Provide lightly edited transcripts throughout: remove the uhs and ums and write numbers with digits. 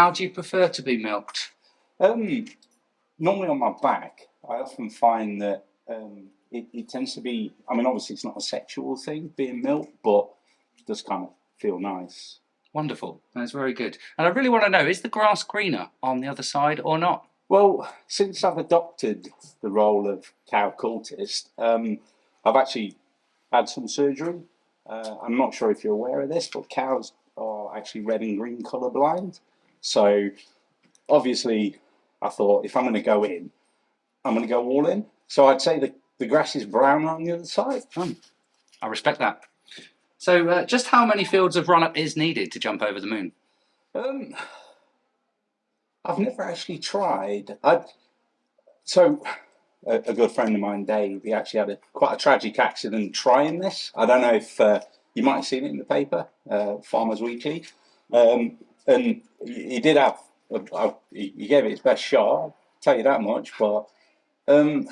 how do you prefer to be milked? Normally on my back. I often find that it tends to be, I mean, obviously it's not a sexual thing, being milked, but it does kind of feel nice. Wonderful. That's very good. And I really want to know, is the grass greener on the other side or not? Well, since I've adopted the role of cow cultist, I've actually had some surgery. I'm not sure if you're aware of this, but cows are actually red and green colour blind. So obviously I thought if I'm going to go in, I'm going to go all in. So I'd say the grass is brown on the other side. I respect that. So just how many fields of run-up is needed to jump over the moon? I've never actually tried. So a good friend of mine, Dave, he actually had quite a tragic accident trying this. I don't know if you might have seen it in the paper, Farmers Weekly. And he did have, he gave it his best shot, I'll tell you that much, but it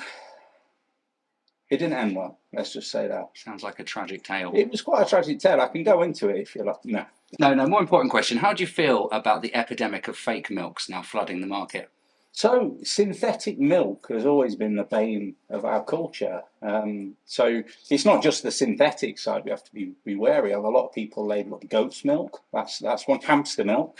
didn't end well, let's just say that. Sounds like a tragic tale. It was quite a tragic tale. I can go into it if you like. No. No, more important question. How do you feel about the epidemic of fake milks now flooding the market? So synthetic milk has always been the bane of our culture. So it's not just the synthetic side we have to be wary of. A lot of people label up goat's milk. That's one. Hamster milk.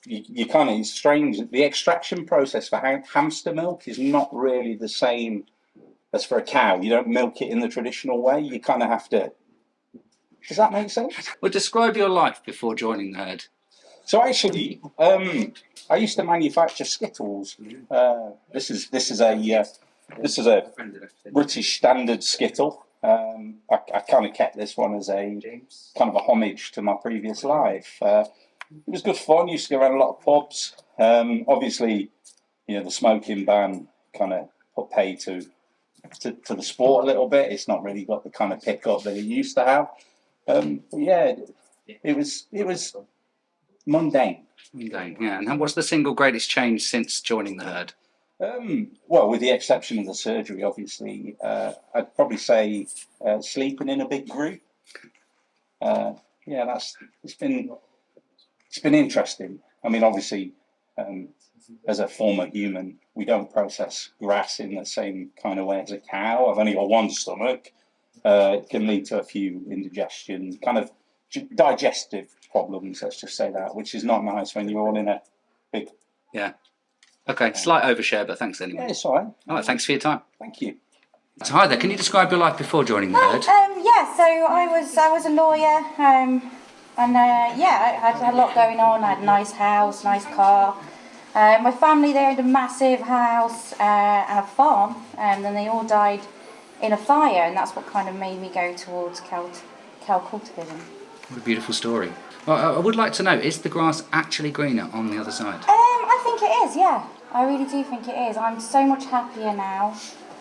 You kind of, it's strange. The extraction process for hamster milk is not really the same as for a cow. You don't milk it in the traditional way. You kind of have to. Does that make sense? Well, describe your life before joining the herd. So actually, I used to manufacture Skittles. This is a British standard Skittle. I kind of kept this one as a kind of a homage to my previous life. It was good fun. Used to go around a lot of pubs. Obviously, the smoking ban kind of put pay to the sport a little bit. It's not really got the kind of pickup that it used to have. But yeah, it was mundane. Mundane, yeah. And what's the single greatest change since joining the herd? Well, with the exception of the surgery, obviously, I'd probably say sleeping in a big group. Yeah, it's been interesting. I mean, obviously, as a former human, we don't process grass in the same kind of way as a cow. I've only got one stomach. It can lead to a few indigestion, kind of digestive problems, let's just say that, which is not nice when you're all in a big... Yeah. Okay, slight overshare, but thanks anyway. Yeah, it's all right. All right, thanks for your time. Thank you. So hi there, can you describe your life before joining the herd? Yeah, so I was a lawyer, and I had a lot going on. I had a nice house, nice car. My family, they had a massive house and a farm, and then they all died in a fire, and that's what kind of made me go towards cow cultivism. What a beautiful story. Well, I would like to know, is the grass actually greener on the other side? I think it is, yeah. I really do think it is. I'm so much happier now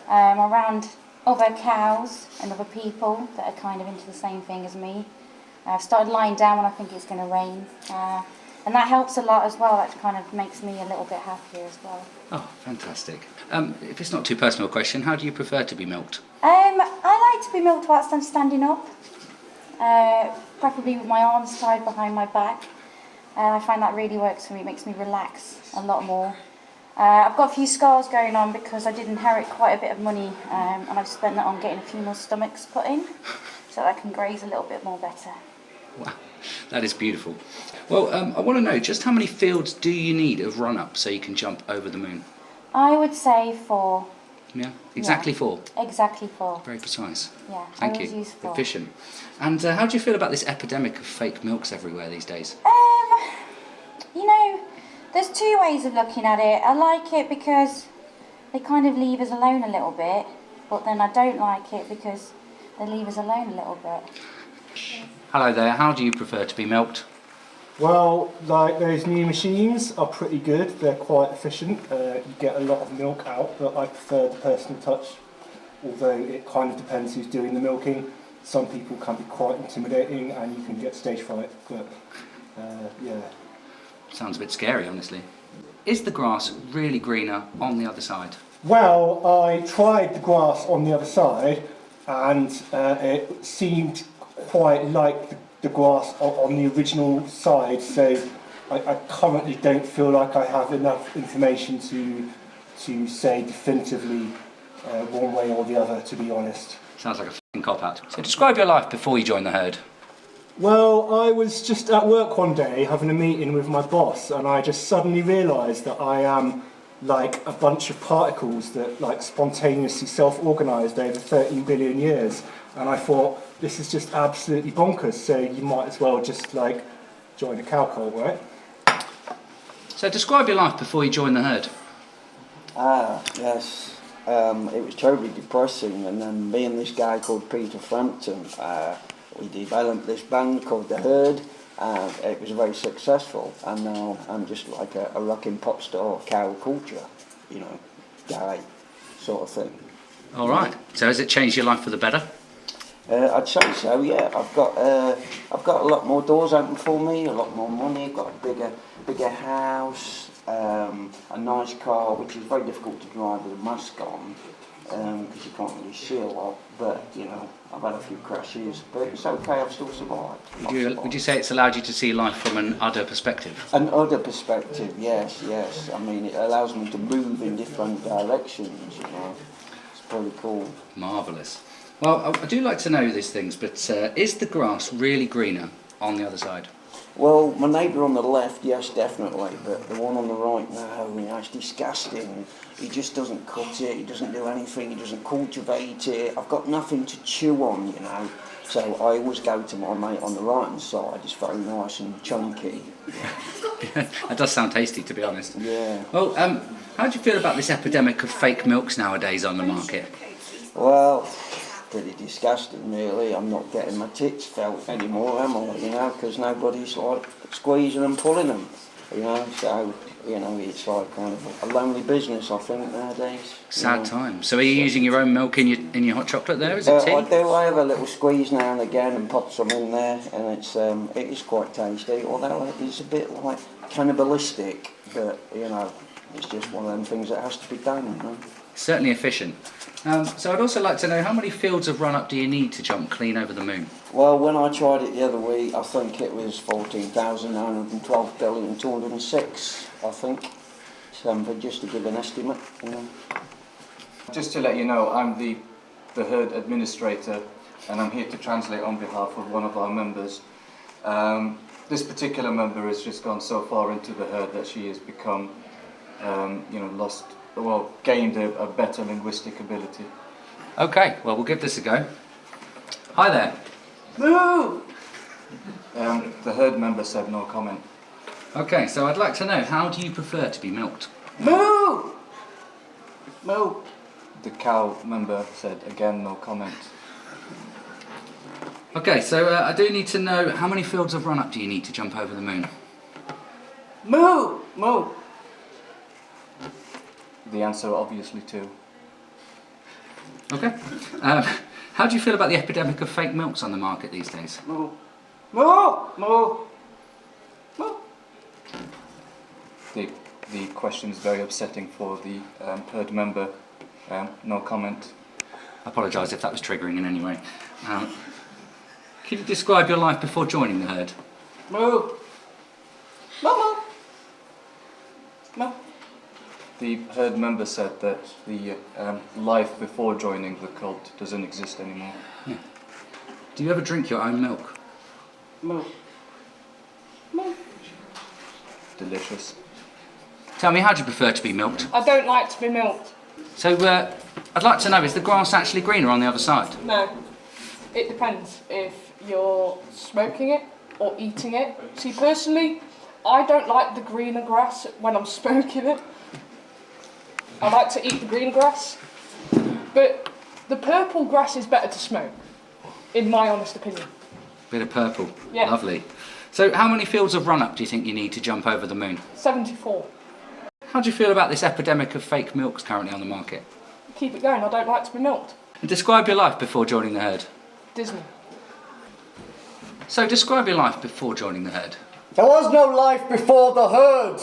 around other cows and other people that are kind of into the same thing as me. I've started lying down when I think it's going to rain. And that helps a lot as well. That kind of makes me a little bit happier as well. Oh, fantastic. If it's not too personal a question, how do you prefer to be milked? I like to be milked whilst I'm standing up, preferably with my arms tied behind my back. I find that really works for me. It makes me relax a lot more. I've got a few scars going on because I did inherit quite a bit of money, and I've spent that on getting a few more stomachs put in so that I can graze a little bit more better. Wow, that is beautiful. Well, I want to know, just how many fields do you need of run-up so you can jump over the moon? I would say 4. Yeah, exactly 4? Exactly 4. Very precise. Yeah, Thank you. Use 4. Efficient. And how do you feel about this epidemic of fake milks everywhere these days? There's 2 ways of looking at it. I like it because they kind of leave us alone a little bit, but then I don't like it because they leave us alone a little bit. Hello there, how do you prefer to be milked? Well, like those new machines are pretty good, they're quite efficient, you get a lot of milk out, but I prefer the personal touch, although it kind of depends who's doing the milking. Some people can be quite intimidating and you can get stage fright, but yeah. Sounds a bit scary, honestly. Is the grass really greener on the other side? Well, I tried the grass on the other side and it seemed quite like the grass on the original side, so I currently don't feel like I have enough information to say definitively one way or the other, to be honest. Sounds like a f***ing cop-out. So describe your life before you joined the herd. Well, I was just at work one day having a meeting with my boss, and I just suddenly realised that I am like a bunch of particles that like spontaneously self-organised over 13 billion years. And I thought, this is just absolutely bonkers, so you might as well just like join a cow cult, right? So describe your life before you joined the herd. Yes. It was terribly depressing, and then me and this guy called Peter Frampton, we developed this band called The Herd, and it was very successful, and now I'm just like a rocking pop star, cow culture, you know, guy sort of thing. All right. So has it changed your life for the better? I'd say so, yeah. I've got a lot more doors open for me, a lot more money, I've got a bigger house, a nice car, which is very difficult to drive with a mask on, because you can't really see a lot, but, you know, I've had a few crashes, but it's okay, I've still survived. Would you say it's allowed you to see life from an other perspective? An other perspective, yes. I mean, it allows me to move in different directions, you know. It's pretty cool. Marvellous. Well, I do like to know these things, but is the grass really greener on the other side? Well, my neighbour on the left, yes, definitely, but the one on the right, no, you know, it's disgusting. He just doesn't cut it, he doesn't do anything, he doesn't cultivate it. I've got nothing to chew on, you know, so I always go to my mate on the right-hand side. It's very nice and chunky. That does sound tasty, to be honest. Yeah. Well, how do you feel about this epidemic of fake milks nowadays on the market? Well, pretty disgusting, really. I'm not getting my tits felt anymore, am I? You know, because nobody's like squeezing and pulling them. You know, so you know, it's like kind of a lonely business, I think, nowadays. Sad time. So are you using your own milk in your hot chocolate there? Is it tea? I do. I have a little squeeze now and again and pop some in there, and it is quite tasty. Although it's a bit like cannibalistic, but you know, it's just one of them things that has to be done. You know? Certainly efficient. So I'd also like to know, how many fields of run-up do you need to jump clean over the moon? Well, when I tried it the other week, I think it was 14,912,206, I think. But just to give an estimate, you know. Just to let you know, I'm the herd administrator, and I'm here to translate on behalf of one of our members. This particular member has just gone so far into the herd that she has become, gained a better linguistic ability. Okay, well, we'll give this a go. Hi there. Moo! The herd member said no comment. Okay, so I'd like to know, how do you prefer to be milked? Moo! Moo! The cow member said again no comment. Okay, so I do need to know, how many fields of run-up do you need to jump over the moon? Moo! Moo! The answer obviously two. Okay. How do you feel about the epidemic of fake milks on the market these days? Moo! Moo! Moo! Moo! The question is very upsetting for the herd member. No comment. I apologise if that was triggering in any way. Can you describe your life before joining the herd? Moo! Moo! Moo! The herd member said that the life before joining the cult doesn't exist anymore. Yeah. Do you ever drink your own milk? Moo! Moo! Delicious. Tell me, how do you prefer to be milked? I don't like to be milked. So, I'd like to know, is the grass actually greener on the other side? No. It depends if you're smoking it or eating it. See, personally, I don't like the greener grass when I'm smoking it. I like to eat the green grass. But the purple grass is better to smoke, in my honest opinion. Bit of purple. Yeah. Lovely. So, how many fields of run-up do you think you need to jump over the moon? 74. How do you feel about this epidemic of fake milks currently on the market? Keep it going, I don't like to be milked. And describe your life before joining the herd. Disney. So, describe your life before joining the herd. There was no life before the herd.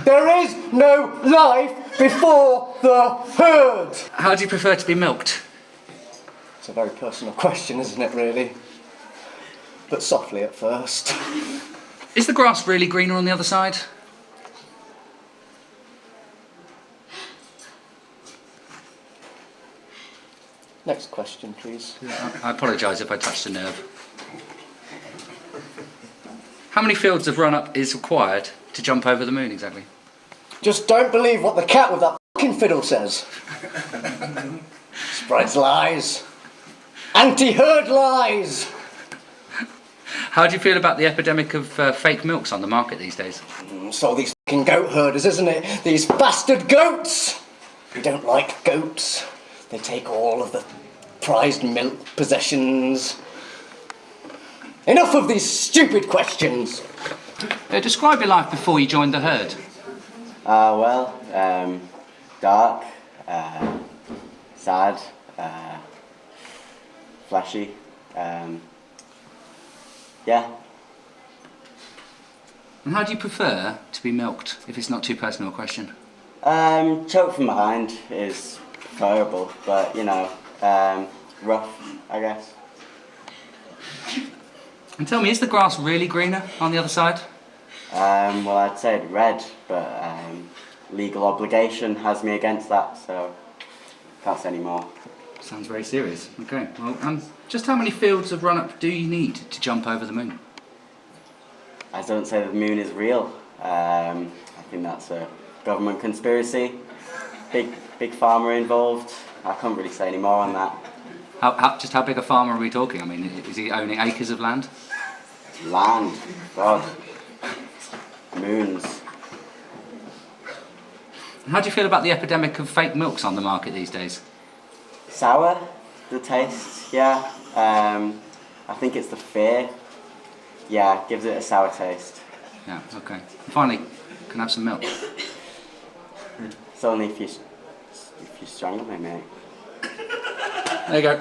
There is no life before the herd. How do you prefer to be milked? It's a very personal question, isn't it, really? But softly at first. Is the grass really greener on the other side? Next question, please. I apologise if I touched a nerve. How many fields of run-up is required to jump over the moon exactly? Just don't believe what the cat with that fucking fiddle says. Spreads lies. Anti-herd lies. How do you feel about the epidemic of fake milks on the market these days? So these fucking goat herders, isn't it? These bastard goats! We don't like goats. They take all of the prized milk possessions. Enough of these stupid questions. Describe your life before you joined the herd. Dark, sad, flashy, yeah. And how do you prefer to be milked, if it's not too personal a question? Choke from behind is preferable, but you know, rough, I guess. And tell me, is the grass really greener on the other side? Well, I'd say red, but legal obligation has me against that, so can't say any more. Sounds very serious. Okay, well, just how many fields of run-up do you need to jump over the moon? I don't say the moon is real. I think that's a government conspiracy. Big pharma involved. I can't really say any more on that. How big a farmer are we talking? I mean, is he owning acres of land? Land, God, moons. And how do you feel about the epidemic of fake milks on the market these days? Sour, the taste, yeah. I think it's the fear. Yeah, gives it a sour taste. Yeah, okay. And finally, can I have some milk? It's only if you strangle me, mate. There you go.